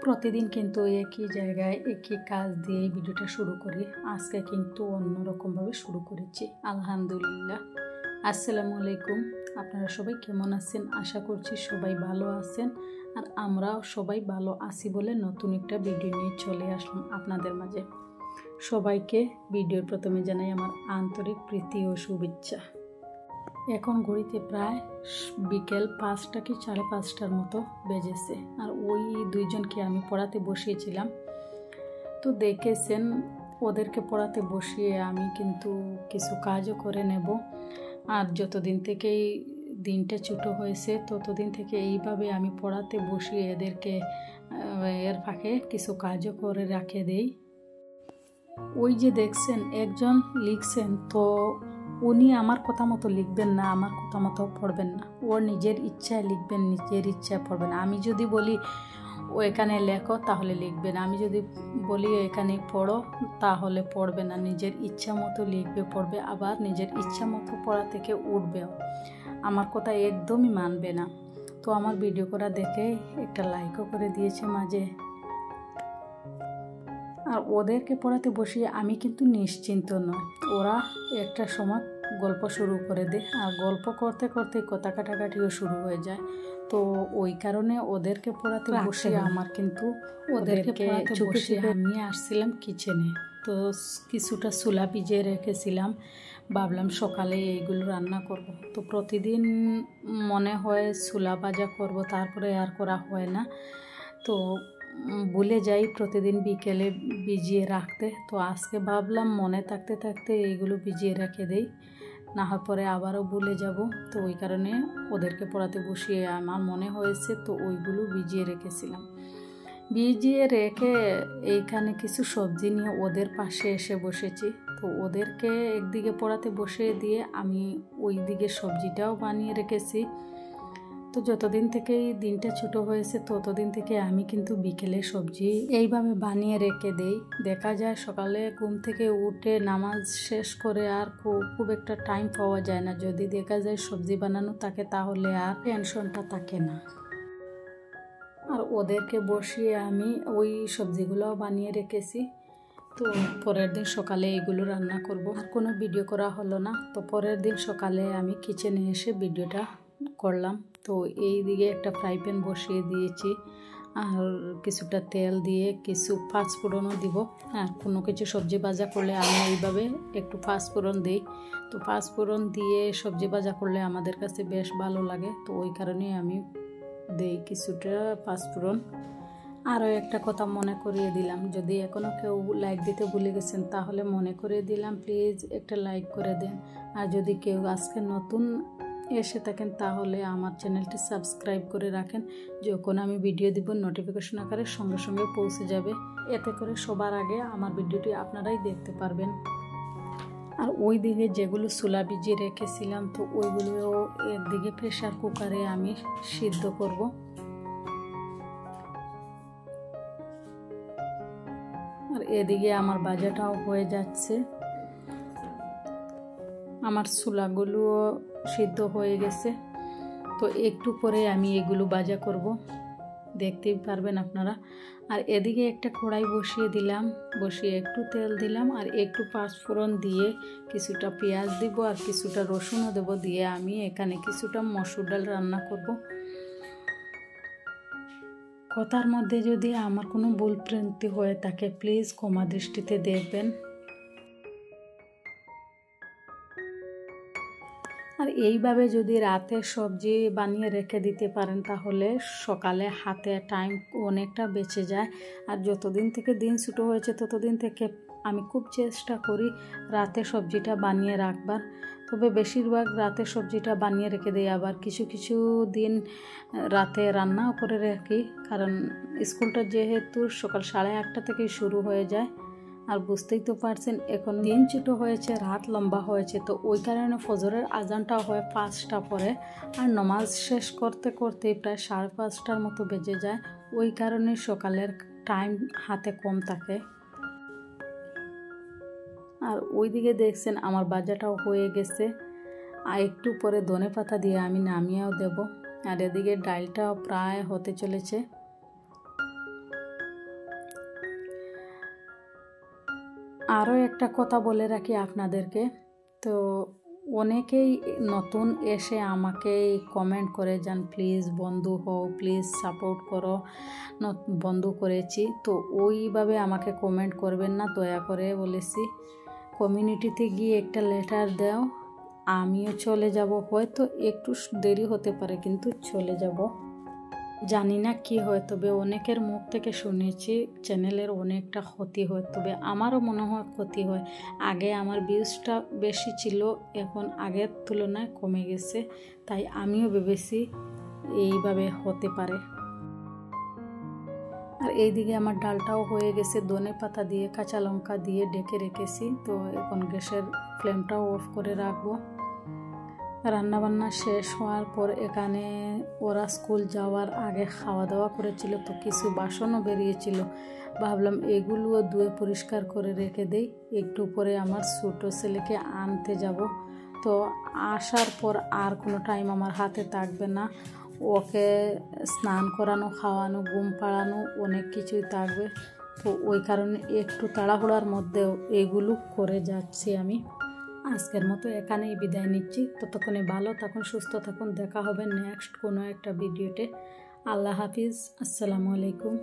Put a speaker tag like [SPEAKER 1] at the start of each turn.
[SPEAKER 1] প্রতিদিন কিন্তু একই জায়গায় একই কাজ দিয়ে ভিডিওটা শুরু করি। আজকে কিন্তু অন্যরকমভাবে শুরু করেছি। আলহামদুলিল্লাহ। আসসালামু আলাইকুম। আপনারা সবাই কেমন আছেন? আশা করছি সবাই ভালো আছেন, আর আমরাও সবাই ভালো আছি বলে নতুন একটা ভিডিও নিয়ে চলে আসলাম আপনাদের মাঝে। সবাইকে ভিডিওর প্রথমে জানাই আমার আন্তরিক প্রীতি ও শুভেচ্ছা। এখন ঘড়িতে প্রায় বিকেল 5টা কি 5:30টার মতো বেজেছে, আর ওই দুইজনকে আমি পড়াতে বসিয়েছিলাম। তো দেখেছেন, ওদেরকে পড়াতে বসিয়ে আমি কিন্তু কিছু কাজও করে নেব। আর যতদিন থেকেই দিনটা ছোটো হয়েছে ততদিন থেকে এইভাবে আমি পড়াতে বসিয়ে এদেরকে এর ফাঁকে কিছু কাজও করে রেখে দেই। ওই যে দেখছেন একজন লিখছেন, তো উনি আমার কথা মতো লিখবেন না, আমার কথা মতো পড়বেন না। ওর নিজের ইচ্ছায় লিখবেন, নিজের ইচ্ছায় পড়বেন। আমি যদি বলি ও এখানে লেখো তাহলে লিখবে না, আমি যদি বলি এখানে পড়ো তাহলে পড়বে না। নিজের ইচ্ছা মতো লিখবে, পড়বে, আবার নিজের ইচ্ছা মতো পড়া থেকে উঠবেও। আমার কথা একদমই মানবে না। তো আমার ভিডিও করা দেখে একটা লাইকও করে দিয়েছে মাঝে। আর ওদেরকে পড়াতে বসিয়ে আমি কিন্তু নিশ্চিন্ত নয়। ওরা একটা সময় গল্প শুরু করে দেয়, আর গল্প করতে করতে কথা কাটাকাটিও শুরু হয়ে যায়। তো ওই কারণে ওদেরকে পড়াতে বসিয়ে আমার কিন্তু ওদেরকে পড়াতে বসিয়ে আমি আসছিলাম কিচেনে। তো কিছুটা ছোলা ভিজিয়ে রেখেছিলাম, ভাবলাম সকালে এইগুলো রান্না করব। তো প্রতিদিন মনে হয় ছোলা ভাজা করব, তারপরে আর করা হয় না। তো ভুলে যাই প্রতিদিন বিকেলে ভিজিয়ে রাখতে। তো আজকে ভাবলাম মনে থাকতে থাকতে এইগুলো ভিজিয়ে রেখে দেই, না হয় পরে আবারও ভুলে যাব। তো ওই কারণে ওদেরকে পড়াতে বসিয়ে আমার মনে হয়েছে, তো ওইগুলো ভিজিয়ে রেখেছিলাম। ভিজিয়ে রেখে এইখানে কিছু সবজি নিয়ে ওদের পাশে এসে বসেছি। তো ওদেরকে একদিকে পড়াতে বসিয়ে দিয়ে আমি ওই দিকে সবজিটাও বানিয়ে রেখেছি। তো যতদিন থেকেই দিনটা ছোটো হয়েছে ততদিন থেকে আমি কিন্তু বিকেলে সবজি এইভাবে বানিয়ে রেখে দেই। দেখা যায় সকালে ঘুম থেকে উঠে নামাজ শেষ করে আর খুব একটা টাইম পাওয়া যায় না। যদি দেখা যায় সবজি বানানো থাকে তাহলে আর টেনশনটা থাকে না। আর ওদেরকে বসিয়ে আমি ওই সবজিগুলোও বানিয়ে রেখেছি। তো পরের দিন সকালে এগুলো রান্না করব। আর কোনো ভিডিও করা হলো না। তো পরের দিন সকালে আমি কিচেনে এসে ভিডিওটা করলাম। তো এই দিকে একটা ফ্রাই প্যান বসিয়ে দিয়েছি, আর কিছুটা তেল দিয়ে কিছু পাঁচফোড়নও দিব। হ্যাঁ, কোনো কিছু সবজি ভাজা করলে আমি এইভাবে একটু পাঁচফোড়ন দিই। তো পাঁচফোড়ন দিয়ে সবজি ভাজা করলে আমাদের কাছে বেশ ভালো লাগে। তো ওই কারণেই আমি দেই কিছুটা পাঁচফোড়ন। আরও একটা কথা মনে করিয়ে দিলাম, যদি এখনও কেউ লাইক দিতে ভুলে গেছেন তাহলে মনে করিয়ে দিলাম, প্লিজ একটা লাইক করে দেন। আর যদি কেউ আজকে নতুন এসে থাকেন তাহলে আমার চ্যানেলটি সাবস্ক্রাইব করে রাখেন। যখন আমি ভিডিও দিব নোটিফিকেশন আকারে সঙ্গে সঙ্গে পৌঁছে যাবে। এতে করে সবার আগে আমার ভিডিওটি আপনারাই দেখতে পারবেন। আর ওই দিকে যেগুলো ছোলা ভিজিয়ে রেখেছিলাম, তো ওইগুলো একদিকে প্রেশার কুকারে আমি সিদ্ধ করব। আর এদিকে আমার ভাজাটাও হয়ে যাচ্ছে। আমার ছোলাগুলোও সিদ্ধ হয়ে গেছে। তো একটু পরে আমি এগুলো ভাজা করব, দেখতেই পারবেন আপনারা। আর এদিকে একটা কড়াই বসিয়ে দিলাম, বসিয়ে একটু তেল দিলাম আর একটু পাঁচফোড়ন দিয়ে কিছুটা পেঁয়াজ দিব আর কিছুটা রসুনও দেব। দিয়ে আমি এখানে কিছুটা মসুর ডাল রান্না করব। কথার মধ্যে যদি আমার কোনো ভুল ভ্রান্তি হয়ে থাকে প্লিজ ক্ষমা দৃষ্টিতে দেখবেন। আর এইভাবে যদি রাতে সবজি বানিয়ে রেখে দিতে পারেন তাহলে সকালে হাতে টাইম অনেকটা বেঁচে যায়। আর যতদিন থেকে দিন ছোটো হয়েছে ততদিন থেকে আমি খুব চেষ্টা করি রাতে সবজিটা বানিয়ে রাখবার। তবে বেশিরভাগ রাতে সবজিটা বানিয়ে রেখে দিই, আবার কিছু কিছু দিন রাতে রান্নাও করে রাখি। কারণ স্কুলটা যেহেতু সকাল 8:30 থেকেই শুরু হয়ে যায়। আর বুঝতেই তো পারছেন এখন দিন ছোটো হয়েছে, রাত লম্বা হয়েছে। তো ওই কারণে ফজরের আজানটা হয় 5টা পরে, আর নামাজ শেষ করতে করতে প্রায় 5:30টার মতো বেজে যায়। ওই কারণে সকালের টাইম হাতে কম থাকে। আর ওইদিকে দেখছেন আমার ভাজাটাও হয়ে গেছে, আর একটু পরে ধনেপাতা দিয়ে আমি নামিয়েও দেব। আর এদিকে ডালটাও প্রায় হতে চলেছে। আরও একটা কথা বলে রাখি আপনাদেরকে, তো অনেকেই নতুন এসে আমাকে কমেন্ট করে যান, প্লিজ বন্ধু হও, প্লিজ সাপোর্ট করো, বন্ধু করেছি। তো ওইভাবে আমাকে কমেন্ট করবেন না দয়া করে বলেছি। কমিউনিটিতে গিয়ে একটা লেটার দাও, আমিও চলে যাব, হয়তো একটু দেরি হতে পারে কিন্তু চলে যাব। জানি না কি হয়, তবে অনেকের মুখ থেকে শুনেছি চ্যানেলের অনেকটা ক্ষতি হয়, তবে আমারও মনে হয় ক্ষতি হয়। আগে আমার ভিউজটা বেশি ছিল, এখন আগের তুলনায় কমে গেছে, তাই আমিও ভেবেছি এইভাবে হতে পারে। আর এইদিকে আমার ডালটাও হয়ে গেছে, ধনে পাতা দিয়ে কাঁচা লঙ্কা দিয়ে ডেকে রেখেছি। তো এখন গ্যাসের ফ্লেমটাও অফ করে রাখবো। রান্নাবান্না শেষ হওয়ার পর এখানে ওরা স্কুল যাওয়ার আগে খাওয়া দাওয়া করেছিল, তো কিছু বাসনও বেরিয়েছিল। ভাবলাম এগুলোও ধুয়ে পরিষ্কার করে রেখে দেই, একটু পরে আমার ছোটো ছেলেকে আনতে যাব। তো আসার পর আর কোনো টাইম আমার হাতে থাকবে না, ওকে স্নান করানো, খাওয়ানো, ঘুম পাড়ানো অনেক কিছুই থাকবে। তো ওই কারণে একটু তাড়াহুড়ার মধ্যেও এগুলো করে যাচ্ছি আমি। আজকের মতো এখানেই বিদায় নিচ্ছি। ততক্ষণে ভালো থাকুন, সুস্থ থাকুন, দেখা হবে নেক্সট কোনো একটা ভিডিওতে। আল্লাহ হাফিজ, আসসালামু আলাইকুম।